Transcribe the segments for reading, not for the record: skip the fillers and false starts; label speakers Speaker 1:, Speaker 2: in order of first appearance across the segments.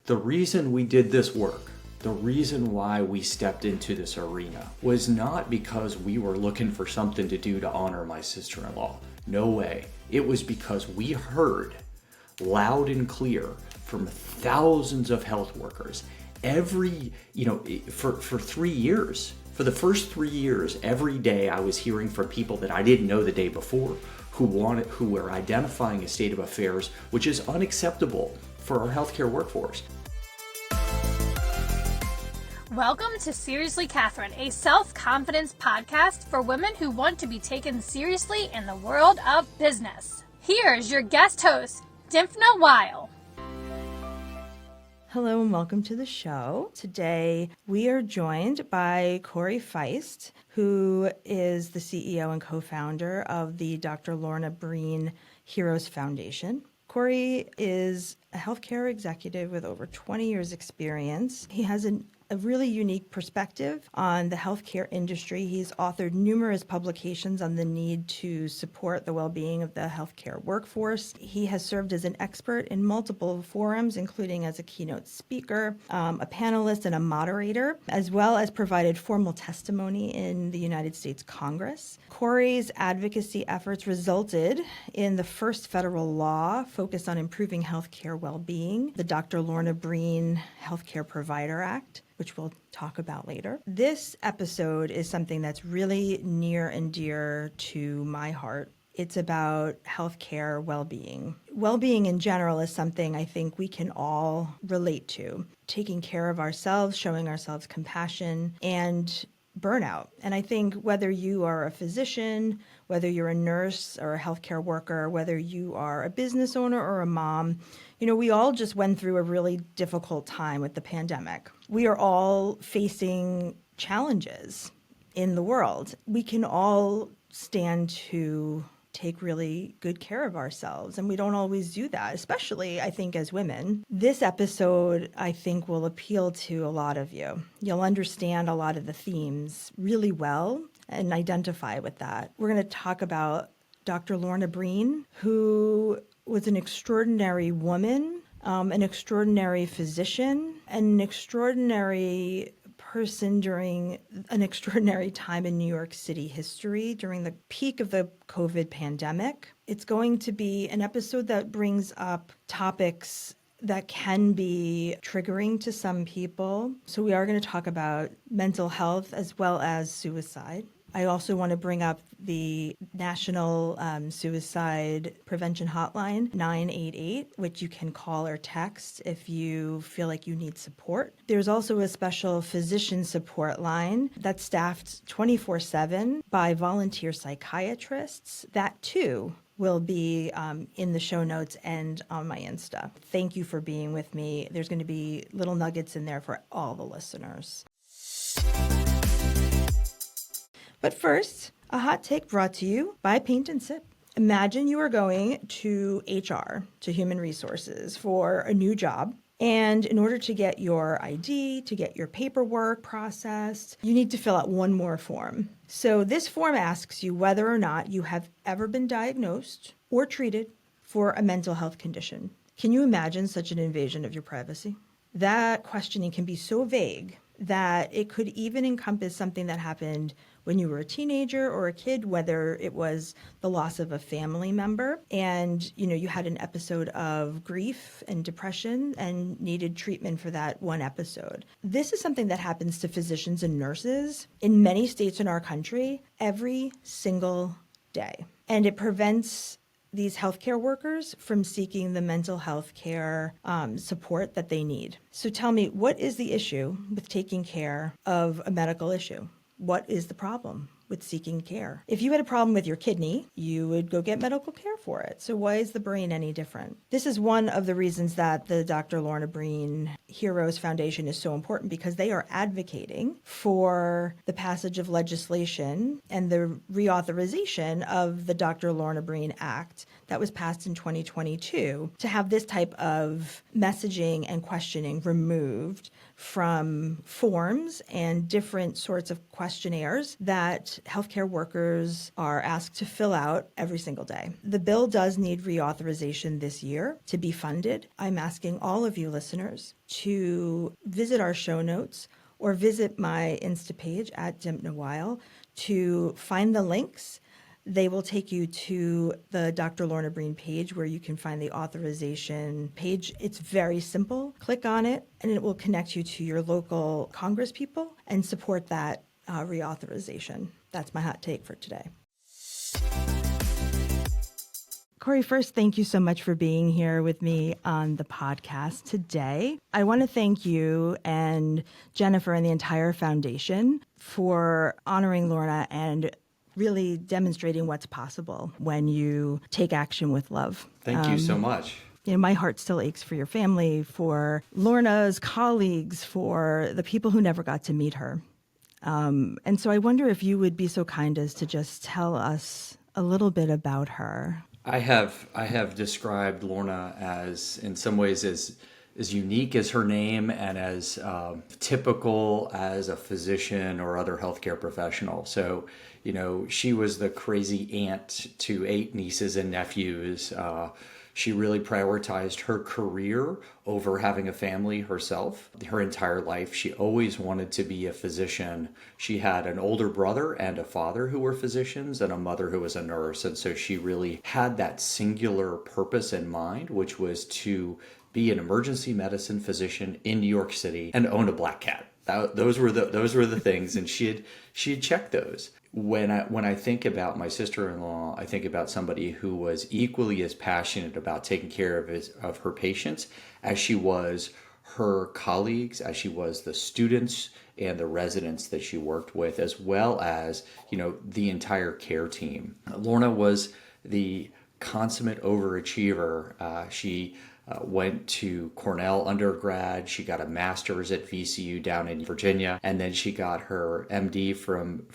Speaker 1: The reason we did this work, the reason why we stepped into this arena was not because we were looking for something to do to honor my sister-in-law. No way. It was because we heard loud and clear from thousands of health workers for 3 years. For the first 3 years, every day I was hearing from people that I didn't know the day before who were identifying a state of affairs which is unacceptable for our healthcare workforce.
Speaker 2: Welcome to Seriously Catherine, a self-confidence podcast for women who want to be taken seriously in the world of business. Here's your guest host, Dympna Weil.
Speaker 3: Hello and welcome to the show. Today we are joined by Corey Feist, who is the CEO and co-founder of the Dr. Lorna Breen Heroes Foundation. Corey is a healthcare executive with over 20 years experience. He has a really unique perspective on the healthcare industry. He's authored numerous publications on the need to support the well-being of the healthcare workforce. He has served as an expert in multiple forums, including as a keynote speaker, a panelist, and a moderator, as well as provided formal testimony in the United States Congress. Corey's advocacy efforts resulted in the first federal law focused on improving healthcare well-being, the Dr. Lorna Breen Healthcare Provider Act, which we'll talk about later. This episode is something that's really near and dear to my heart. It's about healthcare well-being. Well-being in general is something I think we can all relate to. Taking care of ourselves, showing ourselves compassion, and burnout. And I think whether you are a physician, whether you're a nurse or a healthcare worker, whether you are a business owner or a mom, we all just went through a really difficult time with the pandemic. We are all facing challenges in the world. We can all stand to take really good care of ourselves, and we don't always do that, especially, I think, as women. This episode, I think, will appeal to a lot of you. You'll understand a lot of the themes really well and identify with that. We're going to talk about Dr. Lorna Breen, who was an extraordinary woman, an extraordinary physician, and an extraordinary person during an extraordinary time in New York City history during the peak of the COVID pandemic. It's going to be an episode that brings up topics that can be triggering to some people. So we are going to talk about mental health as well as suicide. I also want to bring up the National Suicide Prevention Hotline, 988, which you can call or text if you feel like you need support. There's also a special physician support line that's staffed 24/7 by volunteer psychiatrists. That, too, will be in the show notes and on my Insta. Thank you for being with me. There's going to be little nuggets in there for all the listeners. But first, a hot take brought to you by Paint and Sip. Imagine you are going to HR, to Human Resources, for a new job. And in order to get your ID, to get your paperwork processed, you need to fill out one more form. So this form asks you whether or not you have ever been diagnosed or treated for a mental health condition. Can you imagine such an invasion of your privacy? That questioning can be so vague that it could even encompass something that happened when you were a teenager or a kid, whether it was the loss of a family member and, you had an episode of grief and depression and needed treatment for that one episode. This is something that happens to physicians and nurses in many states in our country every single day. And it prevents these healthcare workers from seeking the mental health care support that they need. So tell me, what is the issue with taking care of a medical issue? What is the problem with seeking care? If you had a problem with your kidney, you would go get medical care for it. So why is the brain any different? This is one of the reasons that the Dr. Lorna Breen Heroes Foundation is so important, because they are advocating for the passage of legislation and the reauthorization of the Dr. Lorna Breen Act that was passed in 2022 to have this type of messaging and questioning removed from forms and different sorts of questionnaires that healthcare workers are asked to fill out every single day. The bill does need reauthorization this year to be funded. I'm asking all of you listeners to visit our show notes or visit my Insta page at Dympna Weil to find the links. They will take you to the Dr. Lorna Breen page where you can find the authorization page. It's very simple. Click on it, and it will connect you to your local Congress people and support that reauthorization. That's my hot take for today. Corey, first, thank you so much for being here with me on the podcast today. I want to thank you and Jennifer and the entire foundation for honoring Lorna and really demonstrating what's possible when you take action with love.
Speaker 1: Thank you so much.
Speaker 3: My heart still aches for your family, for Lorna's colleagues, for the people who never got to meet her. And so I wonder if you would be so kind as to just tell us a little bit about her.
Speaker 1: I have described Lorna as, in some ways, as unique as her name and as typical as a physician or other healthcare professional. So, she was the crazy aunt to 8 nieces and nephews. She really prioritized her career over having a family herself. Her entire life, she always wanted to be a physician. She had an older brother and a father who were physicians and a mother who was a nurse. And so she really had that singular purpose in mind, which was to be an emergency medicine physician in New York City and own a black cat. Those were the things, and she had checked those. When I think about my sister-in-law, I think about somebody who was equally as passionate about taking care of her patients as she was her colleagues, as she was the students and the residents that she worked with, as well as the entire care team. Lorna was the consummate overachiever. She went to Cornell undergrad. She got a master's at VCU down in Virginia, and then she got her MD from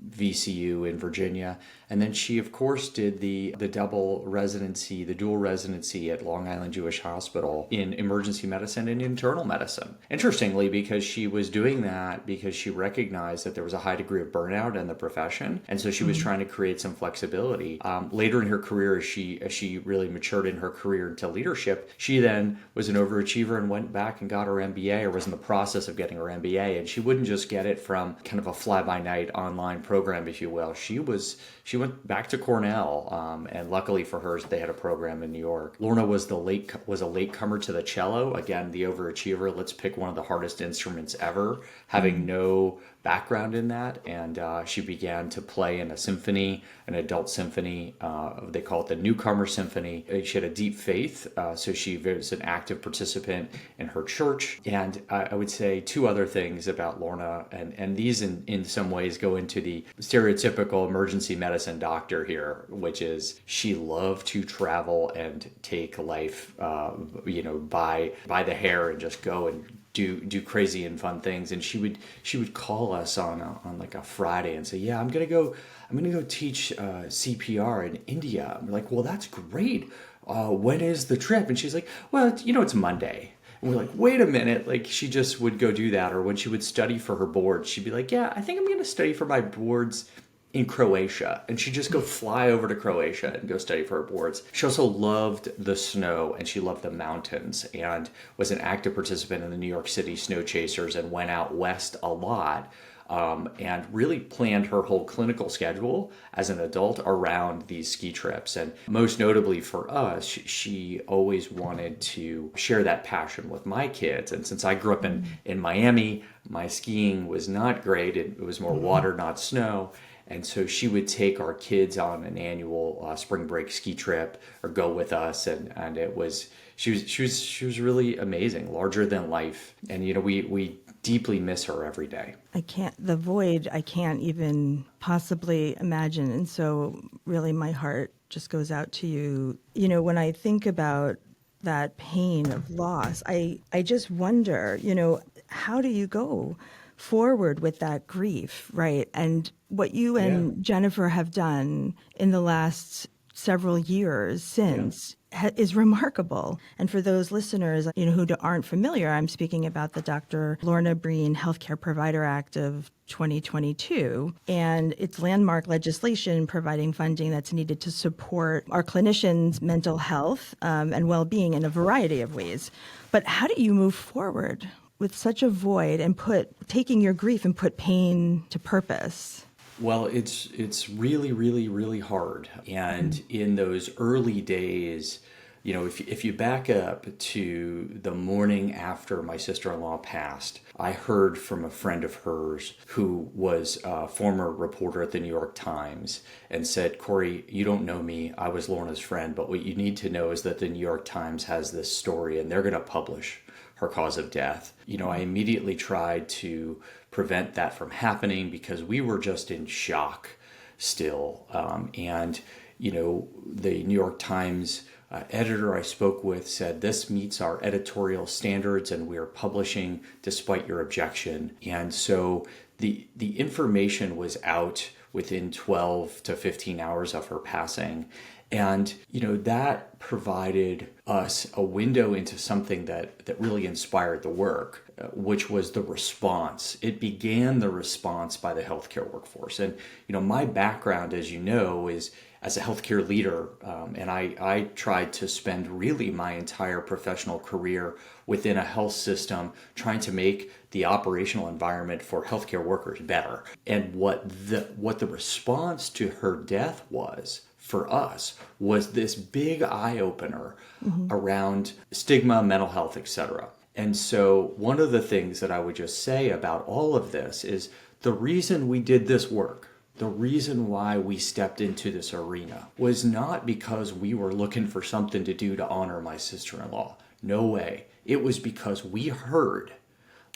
Speaker 1: VCU in Virginia. And then she, of course, did the dual residency at Long Island Jewish Hospital in emergency medicine and internal medicine. Interestingly, because she was doing that because she recognized that there was a high degree of burnout in the profession, and so she was trying to create some flexibility. Later in her career, as she really matured in her career into leadership, she then was an overachiever and went back and got her MBA, or was in the process of getting her MBA. And she wouldn't just get it from kind of a fly-by-night online program, if you will. She went back to Cornell, and luckily for her, they had a program in New York. Lorna was a latecomer to the cello. Again, the overachiever. Let's pick one of the hardest instruments ever, having no background in that, and she began to play in a symphony, an adult symphony. They call it the Newcomer Symphony. She had a deep faith, so she was an active participant in her church. And I would say 2 other things about Lorna, and these in some ways go into the stereotypical emergency medicine doctor here, which is she loved to travel and take life, by the hair and just go and do crazy and fun things. And she would call us on like a Friday and say, yeah, I'm gonna go teach CPR in India. I'm like, well, that's great. When is the trip? And she's like, well, it's Monday. And we're like, wait a minute. Like, she just would go do that. Or when she would study for her boards, she'd be like, yeah, I think I'm going to study for my boards in Croatia. And she'd just go fly over to Croatia and go study for her boards. She also loved the snow, and she loved the mountains, and was an active participant in the New York City Snow Chasers, and went out west a lot. And really planned her whole clinical schedule as an adult around these ski trips. And most notably for us, she always wanted to share that passion with my kids. And since I grew up in Miami, my skiing was not great. It was more water, not snow. And so she would take our kids on an annual spring break ski trip, or go with us. And it was, she was really amazing, larger than life. And, we deeply miss her every day. I can't even possibly imagine. And so really my heart just goes out to you. When I think about that pain of loss, I just wonder, how do you go forward with that grief, right? And what you and Jennifer have done in the last
Speaker 3: several years since is remarkable. And for those listeners, who aren't familiar, I'm speaking about the Dr. Lorna Breen Healthcare Provider Act of 2022 and its landmark legislation providing funding that's needed to support our clinicians' mental health and well-being in a variety of ways. But how do you move forward with such a void and taking your grief and put pain to purpose?
Speaker 1: Well, it's really, really, really hard. And in those early days, if you back up to the morning after my sister-in-law passed, I heard from a friend of hers who was a former reporter at the New York Times and said, "Corey, you don't know me. I was Lorna's friend, but what you need to know is that the New York Times has this story and they're going to publish her cause of death." I immediately tried to prevent that from happening because we were just in shock still. And the New York Times editor I spoke with said, "This meets our editorial standards and we are publishing despite your objection." And so the information was out within 12 to 15 hours of her passing. And, that provided us a window into something that really inspired the work, which was the response. It began the response by the healthcare workforce. And, my background, as you know, is as a healthcare leader. And I tried to spend really my entire professional career within a health system trying to make the operational environment for healthcare workers better. And what the response to her death was for us was this big eye-opener around stigma, mental health, etc. And so one of the things that I would just say about all of this is the reason we did this work, the reason why we stepped into this arena was not because we were looking for something to do to honor my sister-in-law. No way. It was because we heard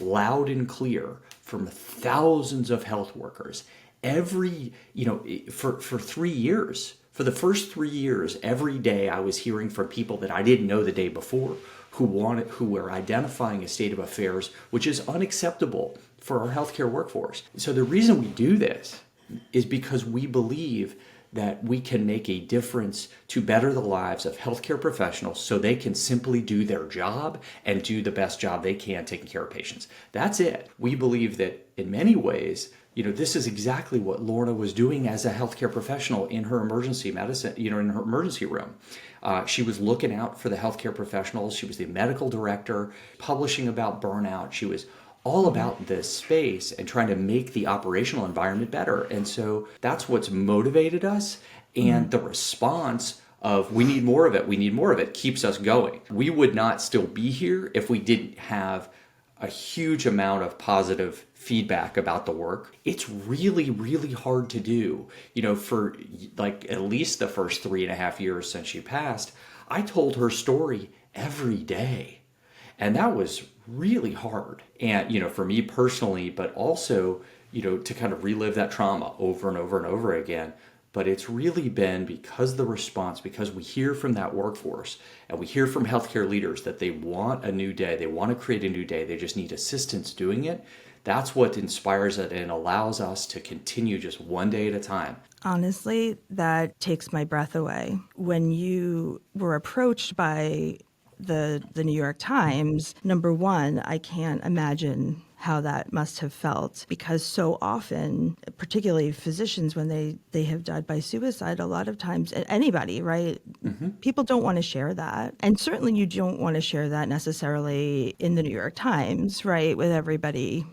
Speaker 1: loud and clear from thousands of health workers for 3 years. For the first 3 years, every day I was hearing from people that I didn't know the day before who were identifying a state of affairs which is unacceptable for our healthcare workforce. So the reason we do this is because we believe that we can make a difference to better the lives of healthcare professionals so they can simply do their job and do the best job they can taking care of patients. That's it. We believe that in many ways, this is exactly what Lorna was doing as a healthcare professional in her emergency medicine, in her emergency room. She was looking out for the healthcare professionals. She was the medical director, publishing about burnout. She was all about this space and trying to make the operational environment better. And so that's what's motivated us. And the response of we need more of it keeps us going. We would not still be here if we didn't have a huge amount of positive feedback about the work. It's really, really hard to do. For like at least the first 3.5 years since she passed, I told her story every day. And that was really hard. And, for me personally, but also, to kind of relive that trauma over and over and over again. But it's really been because we hear from that workforce and we hear from healthcare leaders that they want a new day. They want to create a new day. They just need assistance doing it. That's what inspires it and allows us to continue just one day at a time.
Speaker 3: Honestly, that takes my breath away. When you were approached by the New York Times, number one, I can't imagine how that must have felt, because so often, particularly physicians, when they have died by suicide, a lot of times, anybody, right? People don't want to share that. And certainly you don't want to share that necessarily in the New York Times, right? With everybody.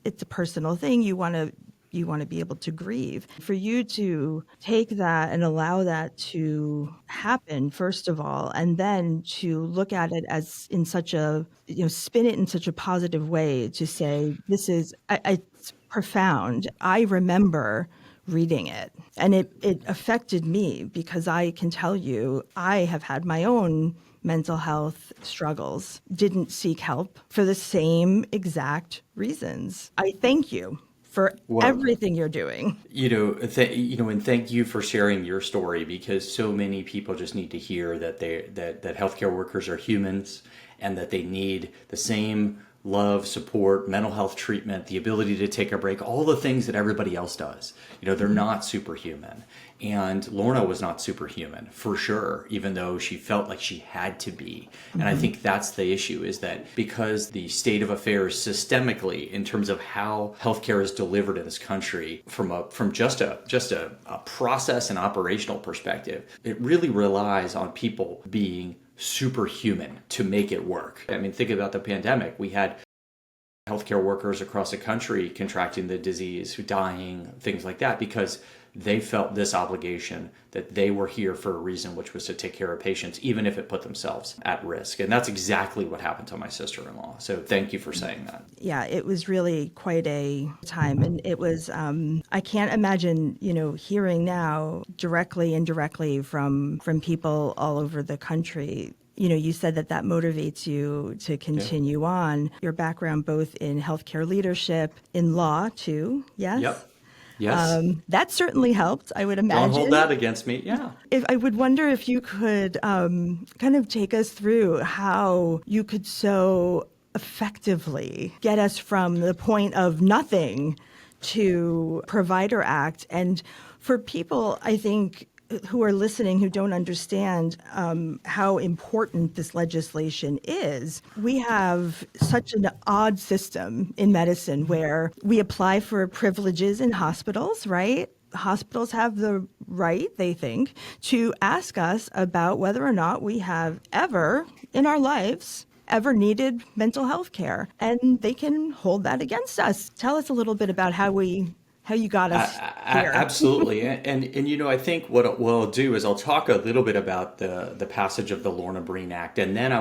Speaker 3: It's a personal thing. You want to be able to grieve. For you to take that and allow that to happen, first of all, and then to look at it as in such a, spin it in such a positive way to say, this is, it's profound. I remember reading it and it affected me because I can tell you, I have had my own mental health struggles, didn't seek help for the same exact reasons. I thank you for everything you're doing.
Speaker 1: And thank you for sharing your story, because so many people just need to hear that that healthcare workers are humans and that they need the same love, support, mental health treatment, the ability to take a break, all the things that everybody else does. They're not superhuman. And Lorna was not superhuman, for sure, even though she felt like she had to be. And I think that's the issue, is that because the state of affairs systemically, in terms of how healthcare is delivered in this country, from just a process and operational perspective, it really relies on people being superhuman to make it work. I mean, think about the pandemic. We had healthcare workers across the country contracting the disease, dying, things like that, because they felt this obligation that they were here for a reason, which was to take care of patients, even if it put themselves at risk. And that's exactly what happened to my sister-in-law. So thank you for saying that.
Speaker 3: Yeah, it was really quite a time. And it was, I can't imagine, hearing now directly, indirectly from people all over the country. You said that motivates you to continue on. Your background both in healthcare leadership, in law too, yes?
Speaker 1: Yep. Yes.
Speaker 3: That certainly helped, I would imagine.
Speaker 1: Don't hold that against me. Yeah.
Speaker 3: I would wonder if you could kind of take us through how you could so effectively get us from the point of nothing to Provider Act. And for people, I think, who are listening who don't understand how important this legislation is, we have such an odd system in medicine where we apply for privileges in hospitals, right? Hospitals have the right, they think, to ask us about whether or not we have ever in our lives ever needed mental health care. And they can hold that against us. Tell us a little bit about how you got us here.
Speaker 1: Absolutely. And I think what I'll do is I'll talk a little bit about the passage of the Lorna Breen Act, and then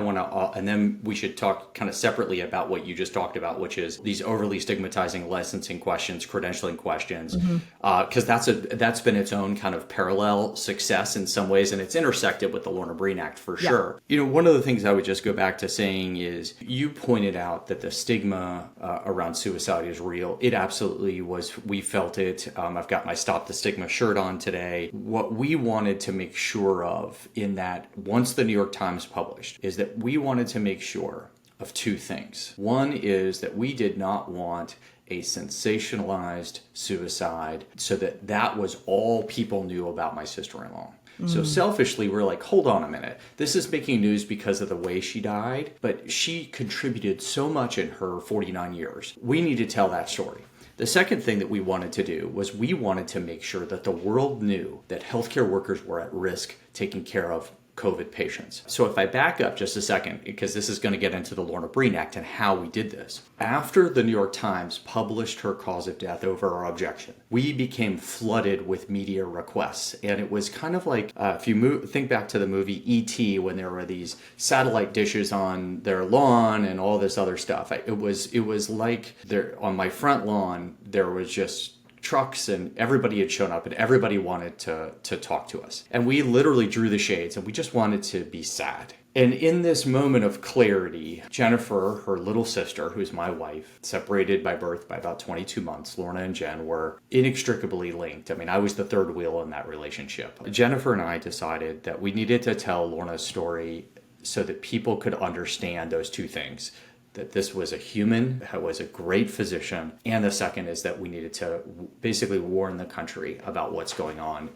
Speaker 1: then we should talk kind of separately about what you just talked about, which is these overly stigmatizing licensing questions, credentialing questions, because that's been its own kind of parallel success in some ways, and it's intersected with the Lorna Breen Act for sure. One of the things I would just go back to saying is you pointed out that the stigma around suicide is real. It absolutely was. We felt it. I've got my Stop the Stigma shirt on today. What we wanted to make sure of in that, once the New York Times published, is that we wanted to make sure of two things. One is that we did not want a sensationalized suicide so that was all people knew about my sister-in-law. So selfishly, we're like, hold on a minute. This is making news because of the way she died, but she contributed so much in her 49 years. We need to tell that story. The second thing that we wanted to do was we wanted to make sure that the world knew that healthcare workers were at risk taking care of COVID patients. So if I back up just a second, because this is going to get into the Lorna Breen Act and how we did this. After the New York Times published her cause of death over our objection, we became flooded with media requests. And it was kind of like, if you think back to the movie E.T., when there were these satellite dishes on their lawn and all this other stuff. It was like on my front lawn, there was just trucks and everybody had shown up and everybody wanted to talk to us. And we literally drew the shades and we just wanted to be sad. And in this moment of clarity, Jennifer, her little sister, who's my wife, separated by birth by about 22 months, Lorna and Jen were inextricably linked. I mean, I was the third wheel in that relationship. Jennifer and I decided that we needed to tell Lorna's story so that people could understand those two things. That this was a human who was a great physician. And the second is that we needed to basically warn the country about what's going on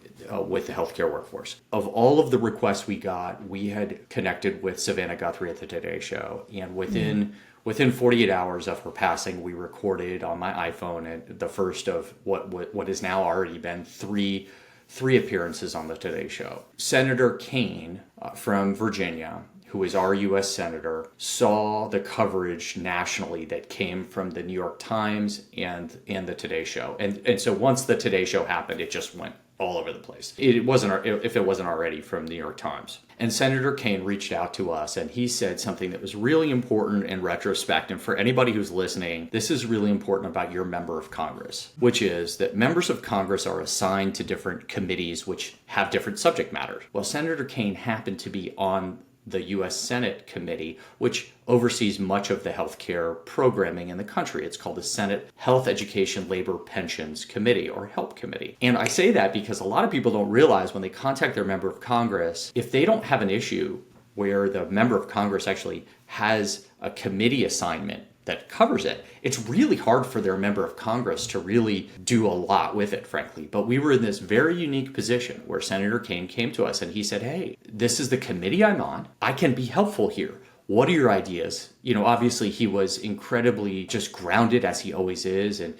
Speaker 1: with the healthcare workforce. Of all of the requests we got, we had connected with Savannah Guthrie at the Today Show. And within 48 hours of her passing, we recorded on my iPhone the first of what has now already been three appearances on the Today Show. Senator Kaine from Virginia, who is our U.S. Senator, saw the coverage nationally that came from the New York Times and the Today Show. And so once the Today Show happened, it just went all over the place. It wasn't, if it wasn't already, from the New York Times. And Senator Kaine reached out to us and he said something that was really important in retrospect. And for anybody who's listening, this is really important about your member of Congress, which is that members of Congress are assigned to different committees which have different subject matters. Well, Senator Kaine happened to be on the U.S. Senate committee, which oversees much of the healthcare programming in the country. It's called the Senate Health, Education, Labor, Pensions Committee, or HELP Committee. And I say that because a lot of people don't realize when they contact their member of Congress, if they don't have an issue where the member of Congress actually has a committee assignment that covers it, it's really hard for their member of Congress to really do a lot with it, frankly. But we were in this very unique position where Senator Kaine came to us and he said, hey, this is the committee I'm on. I can be helpful here. What are your ideas? Obviously he was incredibly just grounded, as he always is, and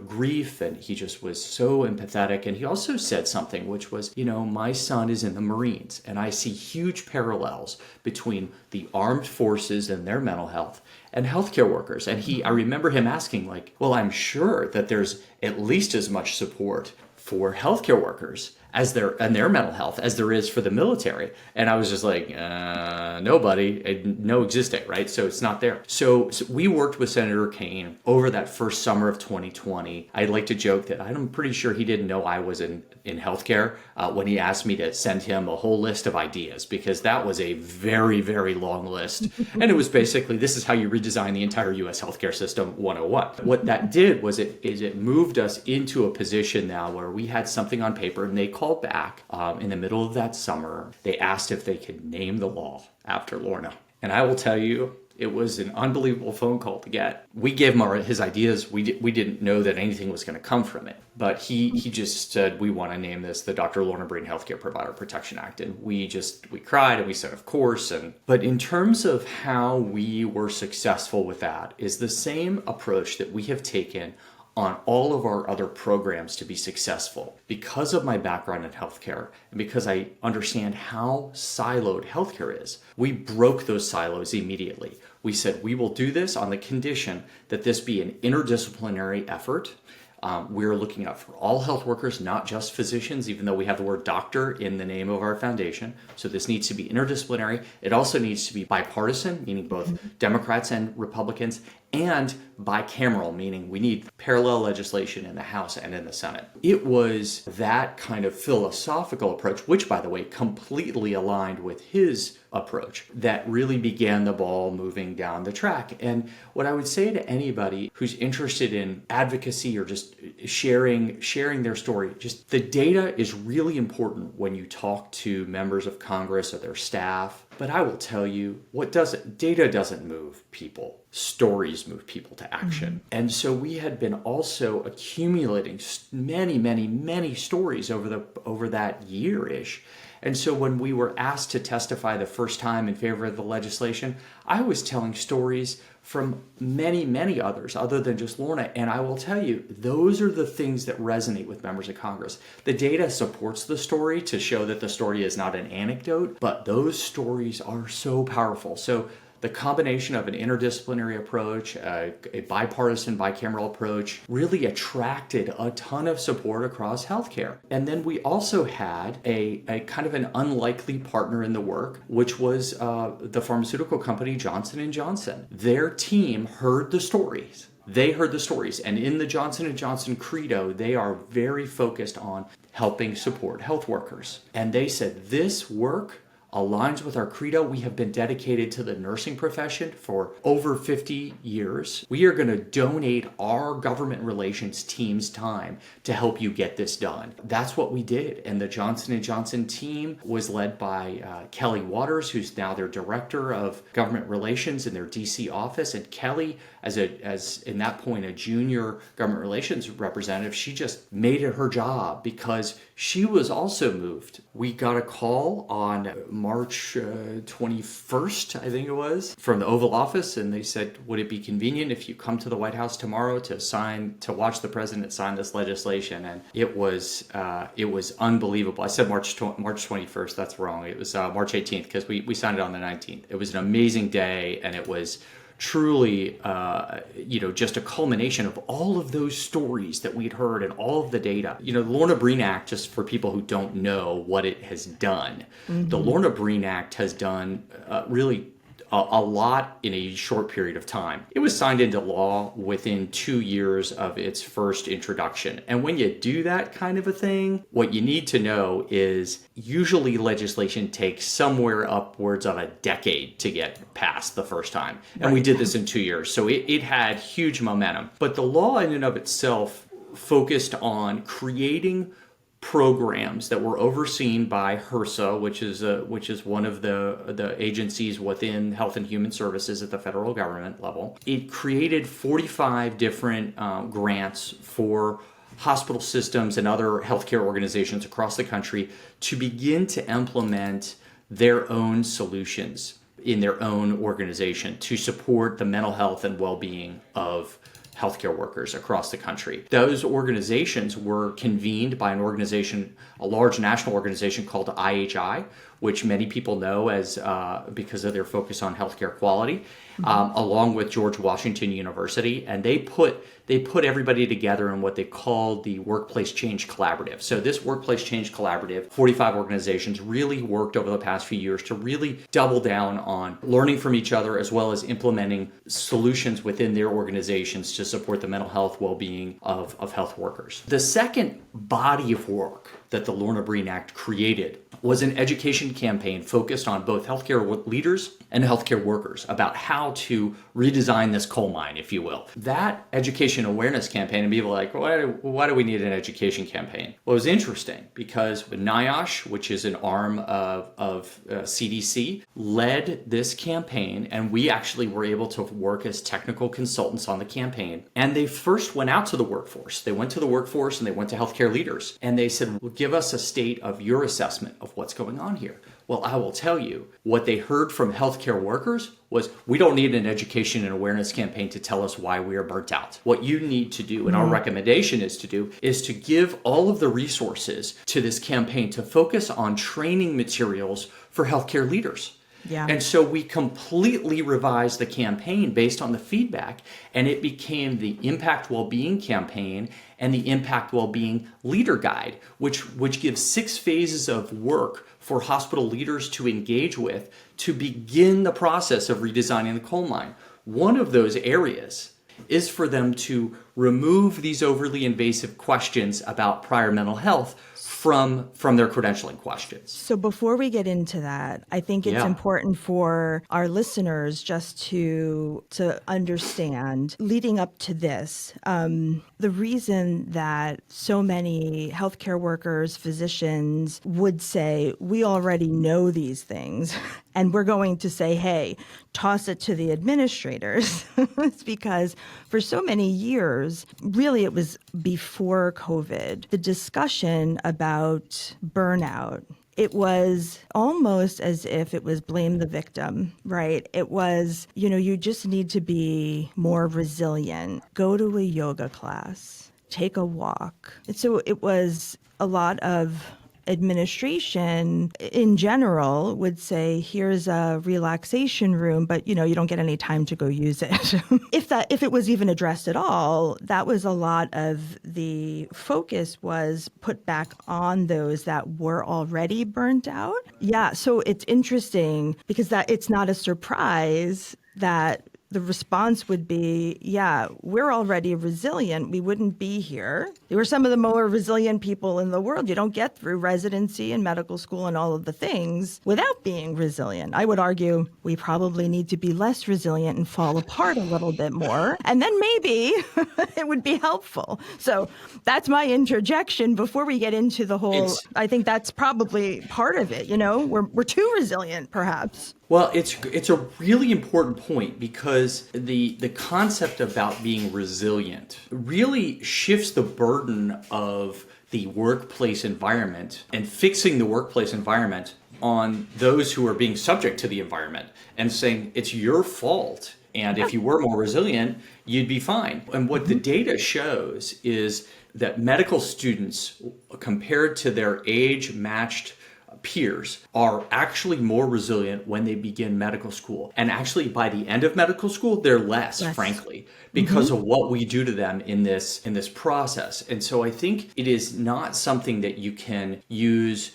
Speaker 1: grief, and he just was so empathetic. And he also said something which was, my son is in the Marines, and I see huge parallels between the armed forces and their mental health and healthcare workers. And I remember him asking, well, I'm sure that there's at least as much support for healthcare workers and their mental health as there is for the military. And I was just like, nobody, no existing, right? So it's not there. So we worked with Senator Kaine over that first summer of 2020. I'd like to joke that I'm pretty sure he didn't know I was in healthcare when he asked me to send him a whole list of ideas, because that was a very, very long list. And it was basically, this is how you redesign the entire US healthcare system 101. What that did was it moved us into a position now where we had something on paper, and they called back in the middle of that summer. They asked if they could name the law after Lorna. And I will tell you, it was an unbelievable phone call to get. We gave him his ideas. We didn't know that anything was going to come from it. But he just said, we want to name this the Dr. Lorna Breen Healthcare Provider Protection Act. And we cried and we said, of course. But in terms of how we were successful with that is the same approach that we have taken on all of our other programs to be successful. Because of my background in healthcare and because I understand how siloed healthcare is, we broke those silos immediately. We said, we will do this on the condition that this be an interdisciplinary effort. We're looking out for all health workers, not just physicians, even though we have the word doctor in the name of our foundation. So this needs to be interdisciplinary. It also needs to be bipartisan, meaning both Democrats and Republicans, and bicameral, meaning we need parallel legislation in the House and in the Senate. It was that kind of philosophical approach, which, by the way, completely aligned with his approach, that really began the ball moving down the track. And what I would say to anybody who's interested in advocacy or just sharing their story, just the data is really important when you talk to members of Congress or their staff. But I will tell you, data doesn't move people. Stories move people to action. And so we had been also accumulating many, many, many stories over that year-ish. And so when we were asked to testify the first time in favor of the legislation, I was telling stories from many, many others other than just Lorna. And I will tell you, those are the things that resonate with members of Congress. The data supports the story to show that the story is not an anecdote, but those stories are so powerful. So the combination of an interdisciplinary approach, a bipartisan, bicameral approach, really attracted a ton of support across healthcare. And then we also had a kind of an unlikely partner in the work, which was the pharmaceutical company Johnson & Johnson. Their team heard the stories. They heard the stories. And in the Johnson & Johnson credo, they are very focused on helping support health workers. And they said, this work aligns with our credo. We have been dedicated to the nursing profession for over 50 years. We are going to donate our government relations team's time to help you get this done. That's what we did. And the Johnson & Johnson team was led by Kelly Waters, who's now their director of government relations in their DC office. And Kelly, as in that point, a junior government relations representative, she just made it her job because she was also moved. We got a call on March 21st, I think it was, from the Oval Office, and they said, would it be convenient if you come to the White House tomorrow to watch the president sign this legislation? And it was unbelievable. I said March 21st, that's wrong. It was March 18th because we signed it on the 19th. It was an amazing day, and it was truly, just a culmination of all of those stories that we'd heard and all of the data. The Lorna Breen Act, just for people who don't know what it has done, the Lorna Breen Act has done really a lot in a short period of time. It was signed into law within 2 years of its first introduction. And when you do that kind of a thing, what you need to know is usually legislation takes somewhere upwards of a decade to get passed the first time. And we did this in 2 years. So it had huge momentum. But the law in and of itself focused on creating programs that were overseen by HRSA, which is one of the agencies within Health and Human Services at the federal government level. It created 45 different grants for hospital systems and other healthcare organizations across the country to begin to implement their own solutions in their own organization to support the mental health and well-being of healthcare workers across the country. Those organizations were convened by an organization, a large national organization called IHI, which many people know as because of their focus on healthcare quality, along with George Washington University, and they put everybody together in what they called the Workplace Change Collaborative. So this Workplace Change Collaborative, 45 organizations, really worked over the past few years to really double down on learning from each other as well as implementing solutions within their organizations to support the mental health well-being of health workers. The second body of work that the Lorna Breen Act created was an education campaign focused on both healthcare leaders and healthcare workers about how to redesign this coal mine, if you will. That education awareness campaign, and people are like, why do we need an education campaign? Well, it was interesting because NIOSH, which is an arm of CDC, led this campaign, and we actually were able to work as technical consultants on the campaign. And they first went out to the workforce. They went to the workforce and they went to healthcare leaders. And they said, well, give us a state of your assessment of what's going on here. Well, I will tell you, what they heard from healthcare workers was, we don't need an education and awareness campaign to tell us why we are burnt out. What you need to do, and our recommendation is to give all of the resources to this campaign to focus on training materials for healthcare leaders.
Speaker 3: Yeah.
Speaker 1: And so we completely revised the campaign based on the feedback, and it became the Impact Wellbeing campaign and the Impact Wellbeing Leader Guide, which gives 6 phases of work for hospital leaders to engage with to begin the process of redesigning the coal mine. One of those areas is for them to remove these overly invasive questions about prior mental health from their credentialing questions.
Speaker 3: So before we get into that, I think it's important for our listeners just to understand, leading up to this, the reason that so many healthcare workers, physicians would say, we already know these things, and we're going to say, hey, toss it to the administrators. It's because for so many years, really it was before COVID, the discussion about burnout, it was almost as if it was blame the victim, right? It was, you just need to be more resilient. Go to a yoga class, take a walk. And so it was a lot of administration in general would say, here's a relaxation room, but you don't get any time to go use it. If it was even addressed at all, that was a lot of the focus was put back on those that were already burnt out. Yeah, so it's interesting because that it's not a surprise that the response would be, yeah, we're already resilient. We wouldn't be here. They were some of the more resilient people in the world. You don't get through residency and medical school and all of the things without being resilient. I would argue we probably need to be less resilient and fall apart a little bit more. And then maybe it would be helpful. So that's my interjection before we get into the whole, I think that's probably part of it. We're too resilient, perhaps.
Speaker 1: Well, it's a really important point because the concept about being resilient really shifts the burden of the workplace environment and fixing the workplace environment on those who are being subject to the environment and saying it's your fault. And if you were more resilient, you'd be fine. And what the data shows is that medical students, compared to their age-matched peers, are actually more resilient when they begin medical school. And actually by the end of medical school, they're less. Frankly, because of what we do to them in this process. And so I think it is not something that you can use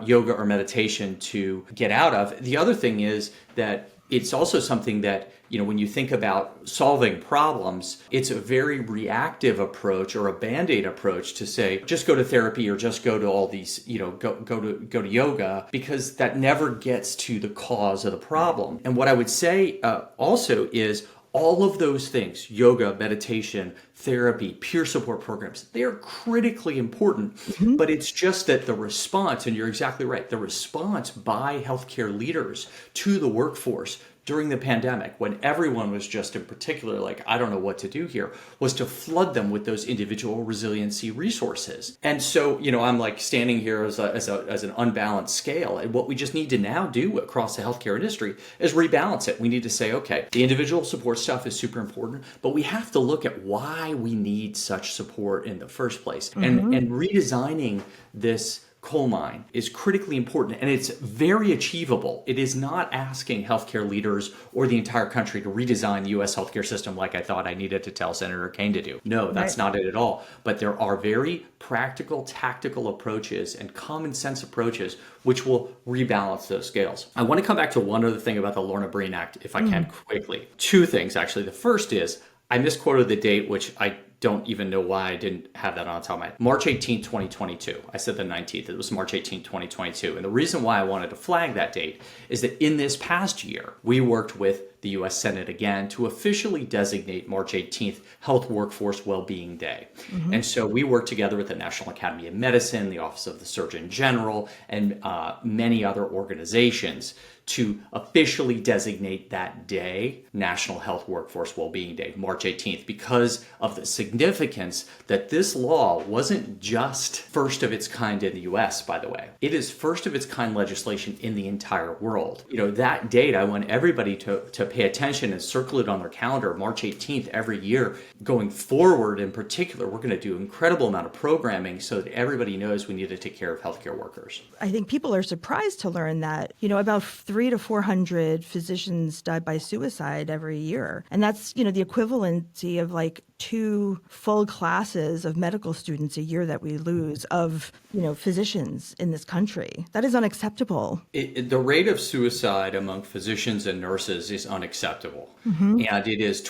Speaker 1: yoga or meditation to get out of. The other thing is that it's also something that, when you think about solving problems, it's a very reactive approach or a Band-Aid approach to say, just go to therapy or just go to all these, go to yoga, because that never gets to the cause of the problem. And what I would say also is All of those things, yoga, meditation, therapy, peer support programs, they are critically important. But it's just that the response, and you're exactly right, the response by healthcare leaders to the workforce during the pandemic, when everyone was just in particular like, I don't know what to do here, was to flood them with those individual resiliency resources. And so, I'm like standing here as an unbalanced scale. And what we just need to now do across the healthcare industry is rebalance it. We need to say, okay, the individual support stuff is super important, but we have to look at why we need such support in the first place. And redesigning this coal mine is critically important, and it's very achievable. It is not asking healthcare leaders or the entire country to redesign the U.S. healthcare system like I thought I needed to tell Senator Kaine to do. No, that's not it at all. But there are very practical, tactical approaches and common sense approaches which will rebalance those scales. I want to come back to one other thing about the Lorna Breen Act, if I can quickly. Two things, actually. The first is I misquoted the date, which I don't even know why I didn't have that on top of my head. March 18, 2022. I said the 19th. It was March 18, 2022. And the reason why I wanted to flag that date is that in this past year, we worked with the U.S. Senate again to officially designate March 18th Health Workforce Wellbeing Day. And so we worked together with the National Academy of Medicine, the Office of the Surgeon General, and many other organizations to officially designate that day National Health Workforce Wellbeing Day, March 18th, because of the significance that this law wasn't just first of its kind in the US, by the way. It is first of its kind legislation in the entire world. That date, I want everybody to pay attention and circle it on their calendar, March 18th every year. Going forward, in particular, we're going to do an incredible amount of programming so that everybody knows we need to take care of healthcare workers.
Speaker 3: I think people are surprised to learn that, about 300 to 400 physicians die by suicide every year. And that's, the equivalency of like 2 full classes of medical students a year that we lose of, physicians in this country. That is unacceptable.
Speaker 1: The rate of suicide among physicians and nurses is unacceptable. And it is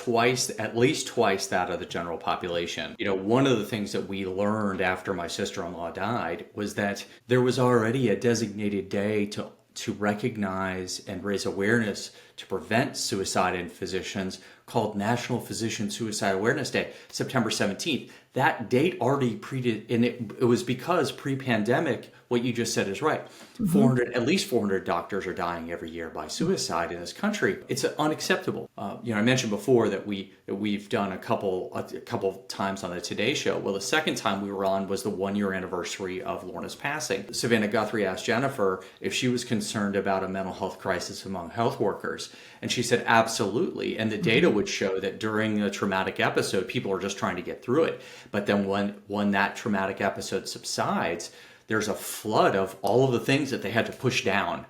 Speaker 1: at least twice that of the general population. One of the things that we learned after my sister-in-law died was that there was already a designated day to recognize and raise awareness to prevent suicide in physicians called National Physician Suicide Awareness Day, September 17th. That date already and it was because pre-pandemic, what you just said is right. At least 400 doctors are dying every year by suicide in this country. It's unacceptable. I mentioned before that we've done a couple times on the Today Show. Well, the second time we were on was the 1-year anniversary of Lorna's passing. Savannah Guthrie asked Jennifer if she was concerned about a mental health crisis among health workers. And she said, absolutely. And the data would show that during a traumatic episode, people are just trying to get through it. But then when that traumatic episode subsides, there's a flood of all of the things that they had to push down.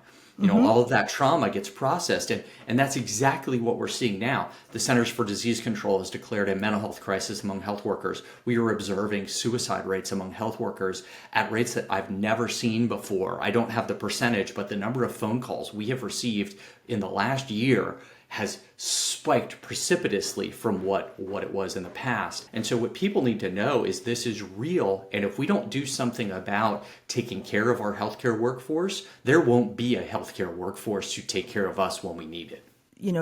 Speaker 1: All of that trauma gets processed. And that's exactly what we're seeing now. The Centers for Disease Control has declared a mental health crisis among health workers. We are observing suicide rates among health workers at rates that I've never seen before. I don't have the percentage, but the number of phone calls we have received in the last year has spiked precipitously from what it was in the past. And so what people need to know is this is real. And if we don't do something about taking care of our healthcare workforce, there won't be a healthcare workforce to take care of us when we need it.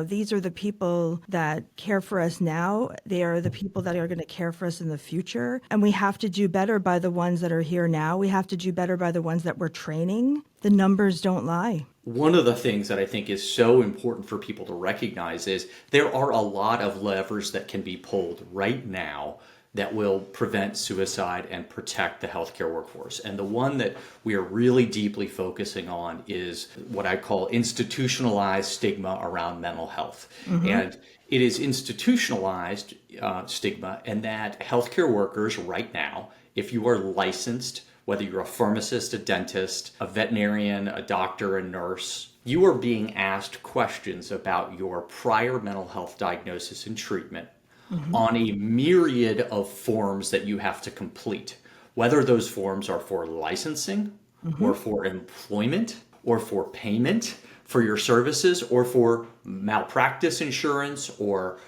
Speaker 3: These are the people that care for us now. They are the people that are going to care for us in the future. And we have to do better by the ones that are here now. We have to do better by the ones that we're training. The numbers don't lie.
Speaker 1: One of the things that I think is so important for people to recognize is there are a lot of levers that can be pulled right now that will prevent suicide and protect the healthcare workforce. And the one that we are really deeply focusing on is what I call institutionalized stigma around mental health. And it is institutionalized stigma, and that healthcare workers right now, if you are licensed, whether you're a pharmacist, a dentist, a veterinarian, a doctor, a nurse, you are being asked questions about your prior mental health diagnosis and treatment on a myriad of forms that you have to complete, whether those forms are for licensing or for employment or for payment for your services or for malpractice insurance or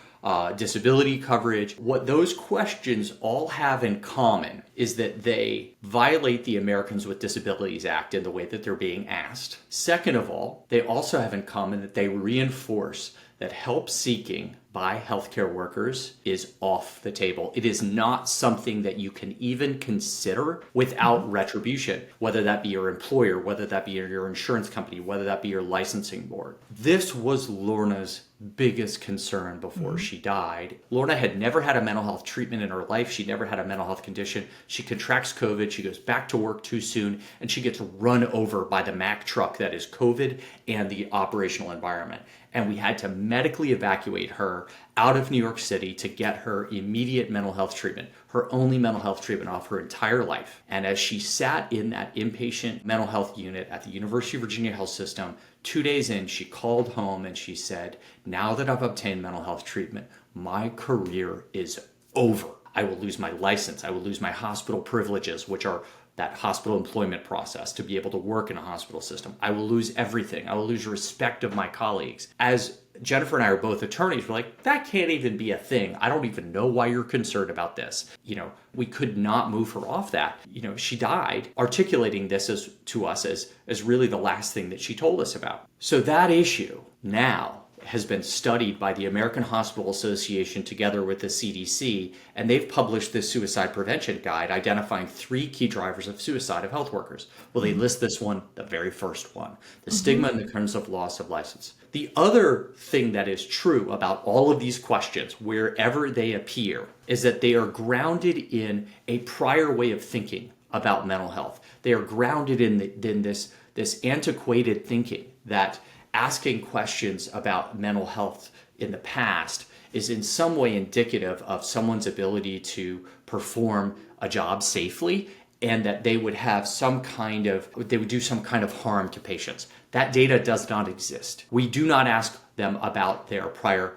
Speaker 1: disability coverage. What those questions all have in common is that they violate the Americans with Disabilities Act in the way that they're being asked. Second of all, they also have in common that they reinforce that help seeking by healthcare workers is off the table. It is not something that you can even consider without retribution, whether that be your employer, whether that be your insurance company, whether that be your licensing board. This was Lorna's biggest concern before she died. Lorna had never had a mental health treatment in her life. She never had a mental health condition. She contracts COVID. She goes back to work too soon, and she gets run over by the Mack truck that is COVID and the operational environment. And we had to medically evacuate her out of New York City to get her immediate mental health treatment, her only mental health treatment of her entire life. And as she sat in that inpatient mental health unit at the University of Virginia Health System, 2 days in, she called home and she said, now that I've obtained mental health treatment, my career is over. I will lose my license. I will lose my hospital privileges, which are that hospital employment process to be able to work in a hospital system. I will lose everything. I will lose respect of my colleagues. As Jennifer and I are both attorneys, we're like, that can't even be a thing. I don't even know why you're concerned about this. We could not move her off that. She died articulating this to us as really the last thing that she told us about. So that issue now has been studied by the American Hospital Association together with the CDC, and they've published this suicide prevention guide identifying 3 key drivers of suicide of health workers. Well, they list this one, the very first one, the stigma in the terms of loss of license. The other thing that is true about all of these questions, wherever they appear, is that they are grounded in a prior way of thinking about mental health. They are grounded in this antiquated thinking that asking questions about mental health in the past is in some way indicative of someone's ability to perform a job safely, and that they would do some kind of harm to patients. That data does not exist. We do not ask them about their prior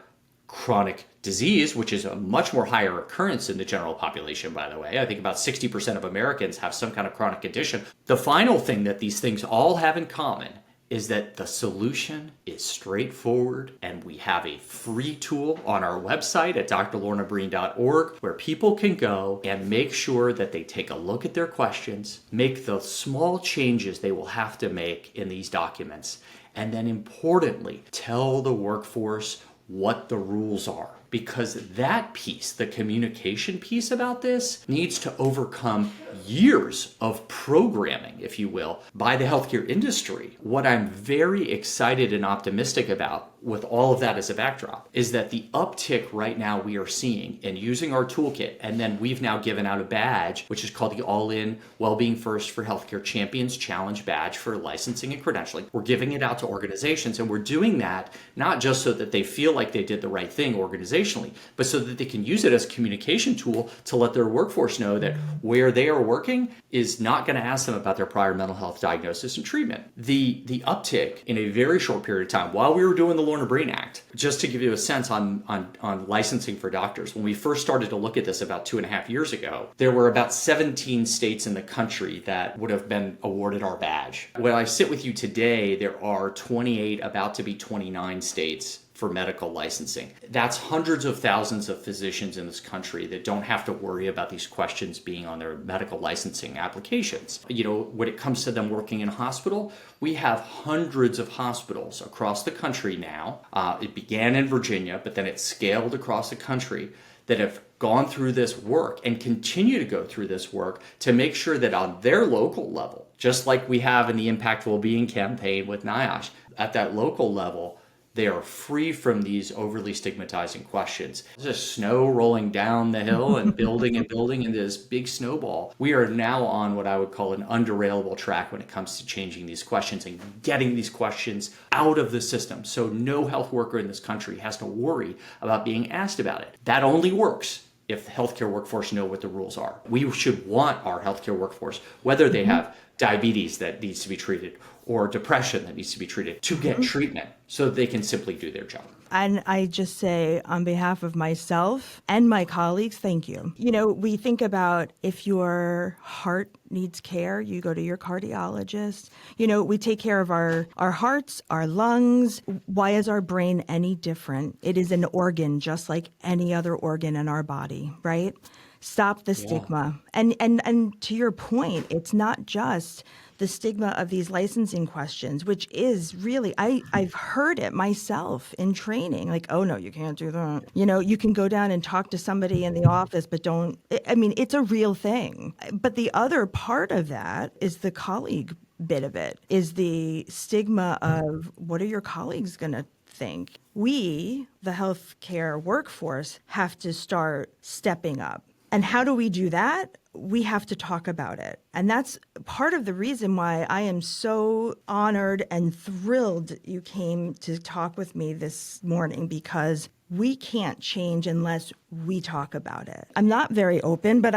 Speaker 1: chronic disease, which is a much more higher occurrence in the general population, by the way. I think about 60% of Americans have some kind of chronic condition. The final thing that these things all have in common is that the solution is straightforward, and we have a free tool on our website at drlornabreen.org where people can go and make sure that they take a look at their questions, make the small changes they will have to make in these documents, and then importantly, tell the workforce what the rules are. Because that piece, the communication piece about this, needs to overcome years of programming, if you will, by the healthcare industry. What I'm very excited and optimistic about with all of that as a backdrop is that the uptick right now we are seeing in using our toolkit, and then we've now given out a badge, which is called the All-In Wellbeing First for Healthcare Champions Challenge badge for licensing and credentialing. We're giving it out to organizations, and we're doing that not just so that they feel like they did the right thing organizationally, but so that they can use it as a communication tool to let their workforce know that where they are working is not going to ask them about their prior mental health diagnosis and treatment. The uptick in a very short period of time, while we were doing the Lorna Breen Act, just to give you a sense on licensing for doctors, when we first started to look at this about 2.5 years ago, there were about 17 states in the country that would have been awarded our badge. When I sit with you today, there are 28, about to be 29 states for medical licensing. That's hundreds of thousands of physicians in this country that don't have to worry about these questions being on their medical licensing applications. When it comes to them working in a hospital, we have hundreds of hospitals across the country now. It began in Virginia, but then it scaled across the country that have gone through this work and continue to go through this work to make sure that on their local level, just like we have in the Impact Wellbeing campaign with NIOSH, at that local level, they are free from these overly stigmatizing questions. There's just snow rolling down the hill and building into this big snowball. We are now on what I would call an underailable track when it comes to changing these questions and getting these questions out of the system. So no health worker in this country has to worry about being asked about it. That only works if the healthcare workforce know what the rules are. We should want our healthcare workforce, whether they have diabetes that needs to be treated or depression that needs to be treated, to get treatment so they can simply do their job.
Speaker 3: And I just say, on behalf of myself and my colleagues, thank you. We think about if your heart needs care, you go to your cardiologist. We take care of our hearts, our lungs. Why is our brain any different? It is an organ just like any other organ in our body, right? Stop the stigma. And to your point, it's not just the stigma of these licensing questions, which is really, I've heard it myself in training, like, oh no, you can't do that. You can go down and talk to somebody in the office, but it's a real thing. But the other part of that is the colleague bit of it, is the stigma of what are your colleagues going to think? We, the healthcare workforce, have to start stepping up. And how do we do that? We have to talk about it. And that's part of the reason why I am so honored and thrilled you came to talk with me this morning, because we can't change unless we talk about it. I'm not very open, but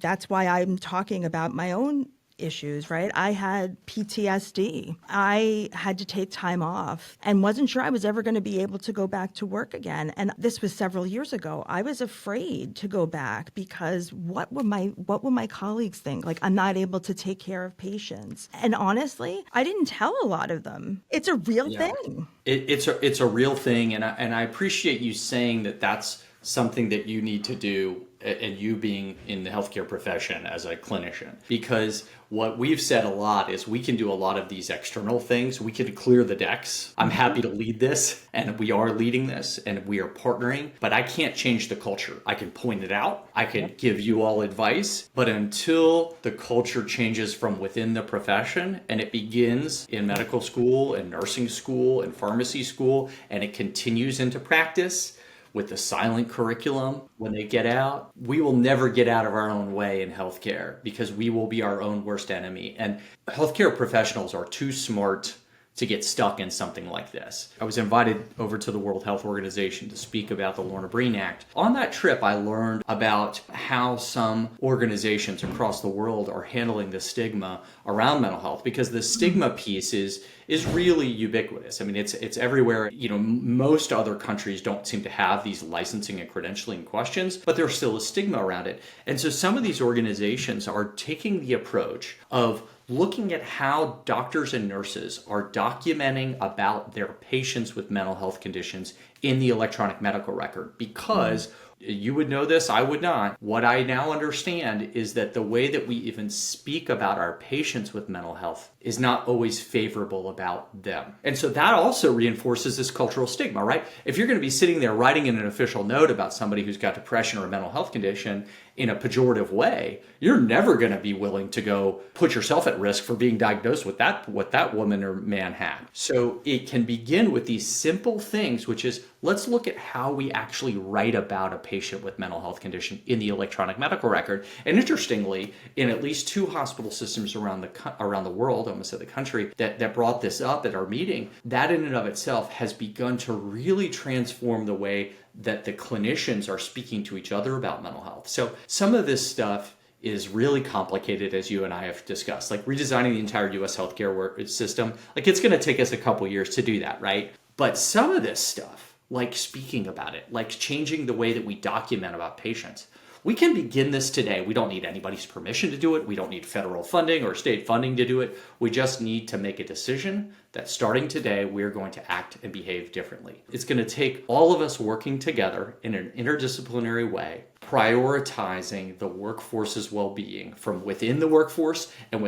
Speaker 3: that's why I'm talking about my own issues, right? I had PTSD. I had to take time off and wasn't sure I was ever going to be able to go back to work again. And this was several years ago. I was afraid to go back because what will my colleagues think? Like, I'm not able to take care of patients. And honestly, I didn't tell a lot of them. It's a real thing.
Speaker 1: It's a real thing, and I appreciate you saying that that's something that you need to do, and you being in the healthcare profession as a clinician, because what we've said a lot is we can do a lot of these external things. We can clear the decks. I'm happy to lead this, and we are leading this, and we are partnering, but I can't change the culture. I can point it out. I can give you all advice, but until the culture changes from within the profession, and it begins in medical school and nursing school and pharmacy school, and it continues into practice with the silent curriculum when they get out, we will never get out of our own way in healthcare, because we will be our own worst enemy. And healthcare professionals are too smart to get stuck in something like this. I was invited over to the World Health Organization to speak about the Lorna Breen Act. On that trip, I learned about how some organizations across the world are handling the stigma around mental health, because the stigma piece is really ubiquitous. I mean, it's everywhere. Most other countries don't seem to have these licensing and credentialing questions, but there's still a stigma around it. And so some of these organizations are taking the approach of looking at how doctors and nurses are documenting about their patients with mental health conditions in the electronic medical record, because you would know this, I would not. What I now understand is that the way that we even speak about our patients with mental health is not always favorable about them. And so that also reinforces this cultural stigma, right? If you're going to be sitting there writing in an official note about somebody who's got depression or a mental health condition in a pejorative way, you're never going to be willing to go put yourself at risk for being diagnosed with what that woman or man had. So it can begin with these simple things, which is, let's look at how we actually write about a patient with mental health condition in the electronic medical record. And interestingly, in at least 2 hospital systems around the world, I almost said the country, that brought this up at our meeting, that in and of itself has begun to really transform the way that the clinicians are speaking to each other about mental health. So some of this stuff is really complicated, as you and I have discussed, like redesigning the entire US healthcare system. Like, it's going to take us a couple years to do that, right? But some of this stuff, like speaking about it, like changing the way that we document about patients, we can begin this today. We don't need anybody's permission to do it. We don't need federal funding or state funding to do it. We just need to make a decision that starting today, we're going to act and behave differently. It's going to take all of us working together in an interdisciplinary way, prioritizing the workforce's well-being from within the workforce and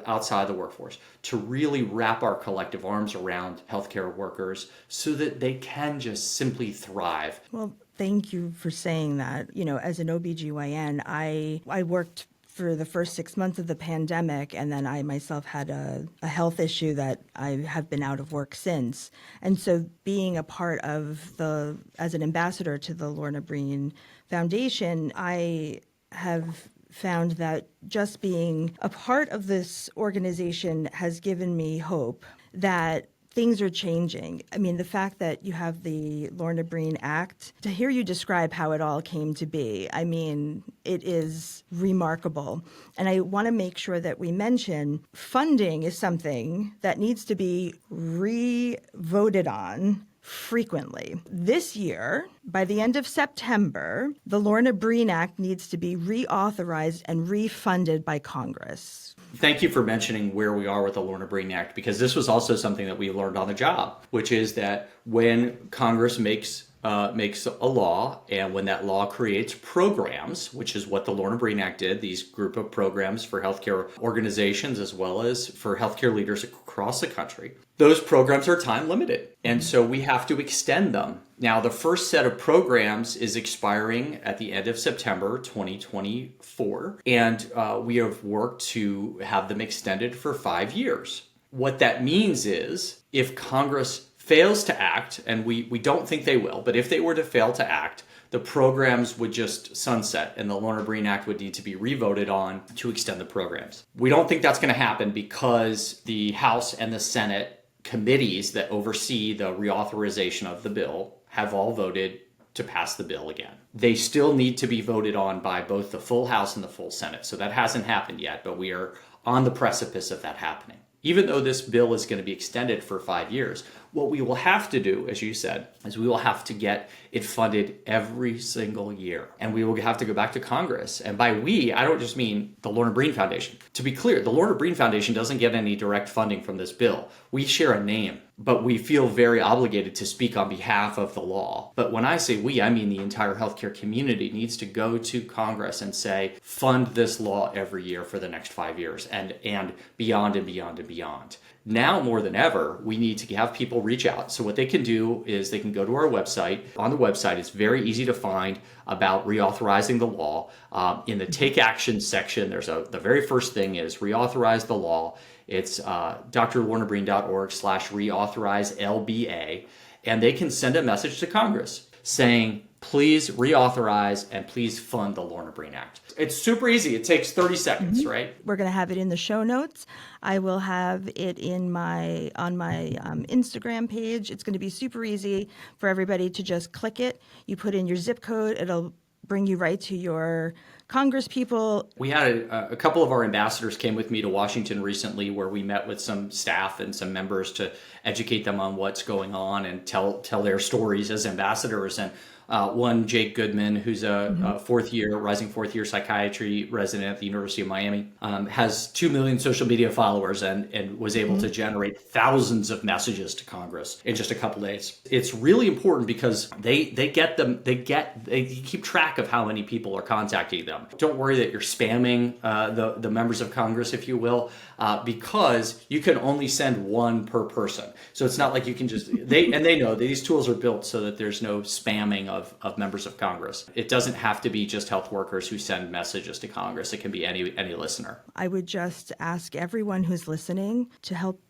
Speaker 1: outside the workforce, to really wrap our collective arms around healthcare workers so that they can just simply thrive.
Speaker 3: Well, thank you for saying that. As an OBGYN, I worked for the first 6 months of the pandemic, and then I myself had a health issue that I have been out of work since. And so being a part of as an ambassador to the Lorna Breen Foundation, I have found that just being a part of this organization has given me hope that things are changing. I mean, the fact that you have the Lorna Breen Act, to hear you describe how it all came to be, I mean, it is remarkable. And I want to make sure that we mention funding is something that needs to be re-voted on frequently. This year, by the end of September, the Lorna Breen Act needs to be reauthorized and refunded by Congress.
Speaker 1: Thank you for mentioning where we are with the Lorna Breen Act, because this was also something that we learned on the job, which is that when Congress makes a law, and when that law creates programs, which is what the Lorna Breen Act did, these group of programs for healthcare organizations as well as for healthcare leaders across the country, those programs are time limited. And so we have to extend them. Now, the first set of programs is expiring at the end of September 2024, and we have worked to have them extended for 5 years. What that means is if Congress fails to act, and we don't think they will, but if they were to fail to act, the programs would just sunset and the Lorna Breen Act would need to be revoted on to extend the programs. We don't think that's going to happen because the House and the Senate committees that oversee the reauthorization of the bill have all voted to pass the bill again. They still need to be voted on by both the full House and the full Senate. So that hasn't happened yet, but we are on the precipice of that happening. Even though this bill is going to be extended for 5 years, what we will have to do, as you said, is we will have to get it funded every single year. And we will have to go back to Congress. And by we, I don't just mean the Lorna Breen Foundation. To be clear, the Lorna Breen Foundation doesn't get any direct funding from this bill. We share a name, but we feel very obligated to speak on behalf of the law. But when I say we, I mean the entire healthcare community needs to go to Congress and say, fund this law every year for the next 5 years and beyond and beyond and beyond. Now more than ever, we need to have people reach out. So what they can do is they can go to our website. On the website, it's very easy to find about reauthorizing the law. In the Take Action section, the very first thing is reauthorize the law. It's drlornabreen.org/reauthorize-LBA. And they can send a message to Congress saying, please reauthorize and please fund the Lorna Breen Act. It's super easy. It takes 30 seconds, right?
Speaker 3: We're going to have it in the show notes. I will have it on my Instagram page. It's going to be super easy for everybody to just click it. You put in your zip code. It'll bring you right to your Congress people.
Speaker 1: We had a couple of our ambassadors came with me to Washington recently, where we met with some staff and some members to educate them on what's going on and tell their stories as ambassadors. And one, Jake Goodman, who's a rising fourth year psychiatry resident at the University of Miami, has 2 million social media followers and was able to generate thousands of messages to Congress in just a couple days. It's really important because they keep track of how many people are contacting them. Don't worry that you're spamming the members of Congress, if you will, because you can only send one per person. So it's not like you can just, they know these tools are built so that there's no spamming of members of Congress. It doesn't have to be just health workers who send messages to Congress. It can be any listener.
Speaker 3: I would just ask everyone who's listening to help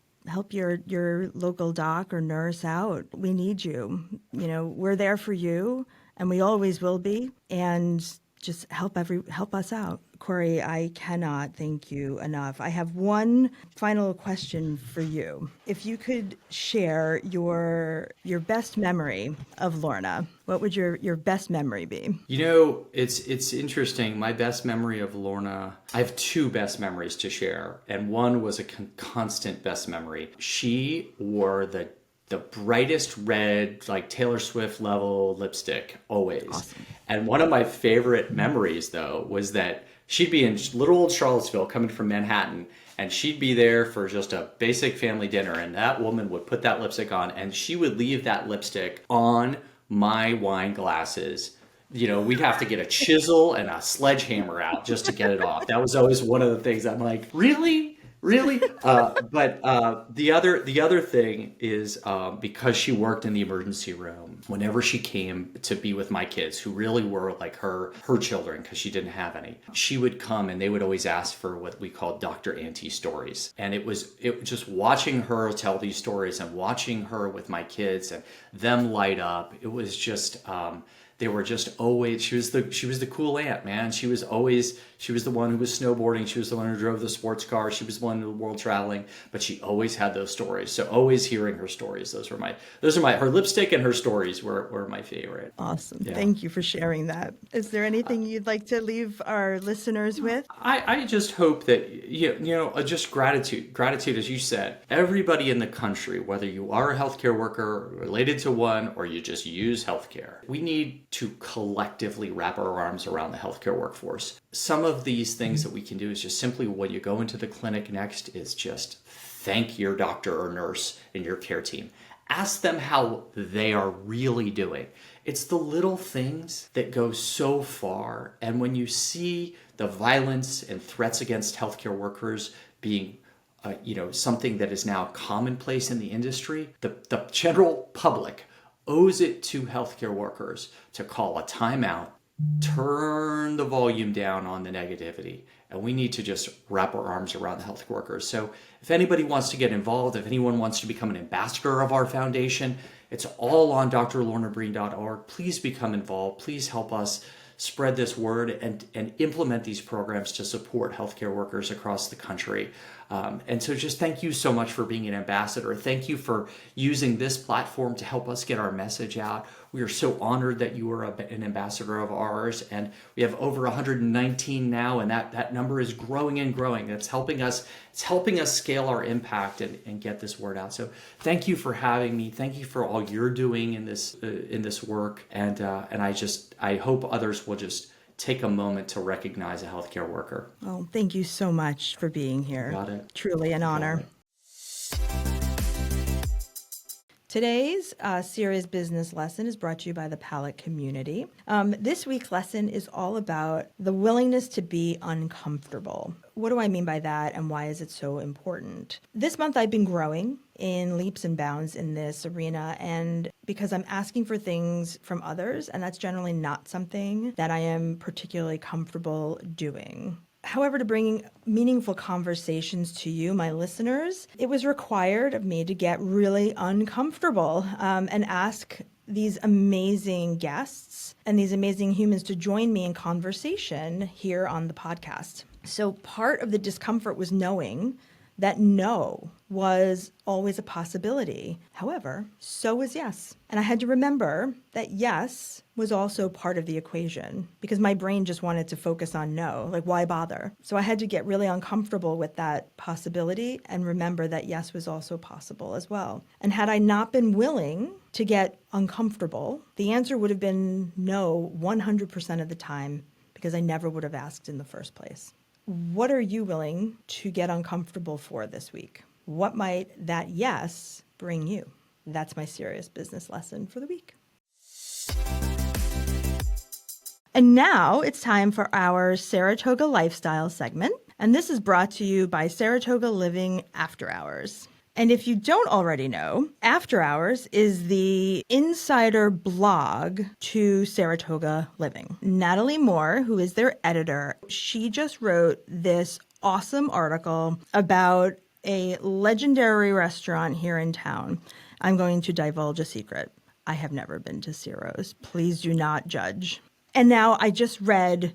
Speaker 3: your local doc or nurse out. We need you. We're there for you, and we always will be. And just help us out. Corey, I cannot thank you enough. I have one final question for you. If you could share your best memory of Lorna, what would your best memory be?
Speaker 1: It's interesting. My best memory of Lorna, I have two best memories to share, and one was a constant best memory. She wore the brightest red, like Taylor Swift level lipstick, always. Awesome. And one of my favorite memories, though, was that she'd be in little old Charlottesville coming from Manhattan, and she'd be there for just a basic family dinner, and that woman would put that lipstick on, and she would leave that lipstick on my wine glasses. We'd have to get a chisel and a sledgehammer out just to get it off. That was always one of the things I'm like, really? But the other thing is because she worked in the emergency room, whenever she came to be with my kids, who really were like her children because she didn't have any, she would come and they would always ask for what we call Dr. Auntie stories. And it was just watching her tell these stories and watching her with my kids and them light up. It was just They were just always, she was the cool aunt, man. She was the one who was snowboarding. She was the one who drove the sports car. She was the one in the world traveling, but she always had those stories. So always hearing her stories. Those are her lipstick and her stories were my favorite.
Speaker 3: Awesome.
Speaker 1: Yeah.
Speaker 3: Thank you for sharing that. Is there anything you'd like to leave our listeners with?
Speaker 1: I just hope that, just gratitude, as you said, everybody in the country, whether you are a healthcare worker related to one, or you just use healthcare, we need to collectively wrap our arms around the healthcare workforce. Some of these things that we can do is just simply when you go into the clinic next is just thank your doctor or nurse and your care team. Ask them how they are really doing. It's the little things that go so far. And when you see the violence and threats against healthcare workers being something that is now commonplace in the industry, the general public owes it to healthcare workers to call a timeout, turn the volume down on the negativity, and we need to just wrap our arms around the health workers. So if anybody wants to get involved, if anyone wants to become an ambassador of our foundation, it's all on drlornabreen.org. Please become involved. Please help us spread this word and implement these programs to support healthcare workers across the country. And so just thank you so much for being an ambassador. Thank you for using this platform to help us get our message out. We are so honored that you are an ambassador of ours, and we have over 119 now, and that number is growing and growing. It's helping us scale our impact and get this word out. So thank you for having me. Thank you for all you're doing in this work, and I hope others will just take a moment to recognize a healthcare worker.
Speaker 3: Oh, thank you so much for being here.
Speaker 1: Got it.
Speaker 3: Truly an honor. Today's serious business lesson is brought to you by the Palette community. This week's lesson is all about the willingness to be uncomfortable. What do I mean by that, and why is it so important? This month I've been growing in leaps and bounds in this arena, and because I'm asking for things from others, and that's generally not something that I am particularly comfortable doing. However, to bring meaningful conversations to you, my listeners, it was required of me to get really uncomfortable and ask these amazing guests and these amazing humans to join me in conversation here on the podcast. So part of the discomfort was knowing that no was always a possibility. However, so was yes. And I had to remember that yes was also part of the equation because my brain just wanted to focus on no. Like, why bother? So I had to get really uncomfortable with that possibility and remember that yes was also possible as well. And had I not been willing to get uncomfortable, the answer would have been no 100% of the time because I never would have asked in the first place. What are you willing to get uncomfortable for this week? What might that yes bring you? That's my serious business lesson for the week. And now it's time for our Saratoga Lifestyle segment. And this is brought to you by Saratoga Living After Hours. And if you don't already know, After Hours is the insider blog to Saratoga Living. Natalie Moore, who is their editor, she just wrote this awesome article about a legendary restaurant here in town. I'm going to divulge a secret. I have never been to Ciro's. Please do not judge. And now I just read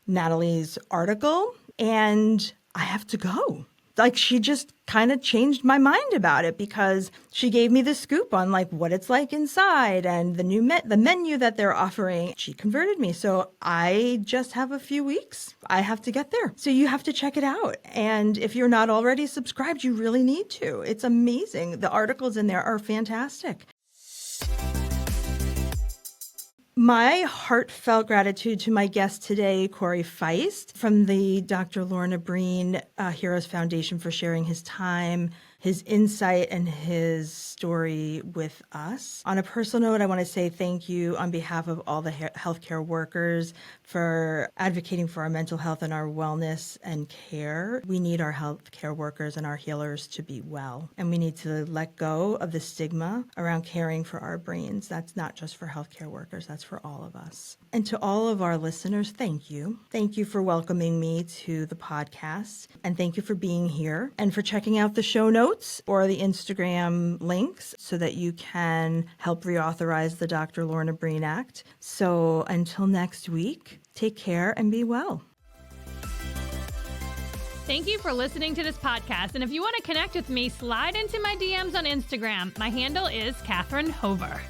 Speaker 3: Natalie's article and I have to go. Like, she just kind of changed my mind about it because she gave me the scoop on like what it's like inside and the menu that they're offering. She converted me. So I just have a few weeks. I have to get there. So you have to check it out. And if you're not already subscribed, you really need to. It's amazing. The articles in there are fantastic. My heartfelt gratitude to my guest today, Corey Feist from the Dr. Lorna Breen Heroes Foundation, for sharing his time, his insight, and his story with us. On a personal note, I want to say thank you on behalf of all the healthcare workers for advocating for our mental health and our wellness and care. We need our healthcare workers and our healers to be well. And we need to let go of the stigma around caring for our brains. That's not just for healthcare workers, that's for all of us. And to all of our listeners, thank you. Thank you for welcoming me to the podcast. And thank you for being here and for checking out the show notes or the Instagram links so that you can help reauthorize the Dr. Lorna Breen Act. So until next week, take care and be well.
Speaker 2: Thank you for listening to this podcast. And if you want to connect with me, slide into my DMs on Instagram. My handle is Catherine Hover.